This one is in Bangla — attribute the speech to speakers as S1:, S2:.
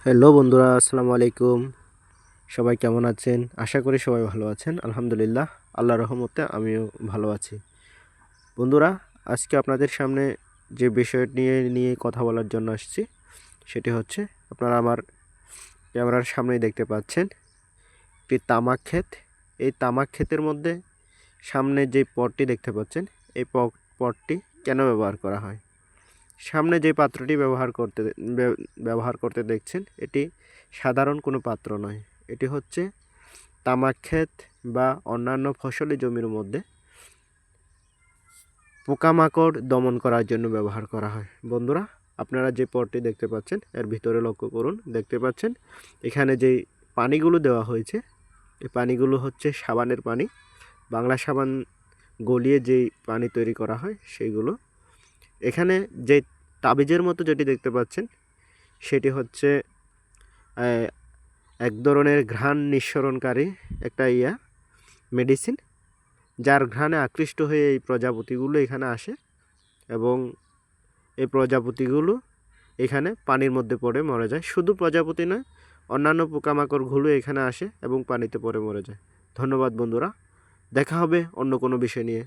S1: হ্যালো বন্ধুরা, আসসালামু আলাইকুম। সবাই কেমন আছেন? আশা করি সবাই ভালো আছেন। আলহামদুলিল্লাহ, আল্লাহর রহমতে আমিও ভালো আছি। বন্ধুরা, আজকে আপনাদের সামনে যে বিষয়টি নিয়ে কথা বলার জন্য আসছি, সেটি হচ্ছে আপনারা আমার ক্যামেরার সামনেই দেখতে পাচ্ছেন একটি তামাক ক্ষেত। এই তামাক ক্ষেতের মধ্যে সামনে যে পটটি দেখতে পাচ্ছেন, এই পটটি কেন ব্যবহার করা হয়? সামনে যে পাত্রটি ব্যবহার করতে দেখছেন, এটি সাধারণ কোনো পাত্র নয়। এটি হচ্ছে তামাক ক্ষেত বা অন্যান্য ফসলি জমির মধ্যে পোকামাকড় দমন করার জন্য ব্যবহার করা হয়। বন্ধুরা, আপনারা যে পটটি দেখতে পাচ্ছেন এর ভিতরে লক্ষ্য করুন, দেখতে পাচ্ছেন এখানে যেই পানিগুলো দেওয়া হয়েছে, এই পানিগুলো হচ্ছে সাবানের পানি। বাংলা সাবান গলিয়ে যেই পানি তৈরি করা হয় সেইগুলো। এখানে যে তাবিজের মতো যেটি দেখতে পাচ্ছেন, সেটি হচ্ছে এক ধরনের ঘ্রাণ নিঃসরণকারী একটা মেডিসিন, যার ঘ্রাণে আকৃষ্ট হয়ে এই প্রজাপতিগুলো এখানে আসে এবং এই প্রজাপতিগুলো এখানে পানির মধ্যে পড়ে মরে যায়। শুধু প্রজাপতি নয়, অন্যান্য পোকামাকড়গুলো এখানে আসে এবং পানিতে পড়ে মরে যায়। ধন্যবাদ বন্ধুরা, দেখা হবে অন্য কোনো বিষয় নিয়ে।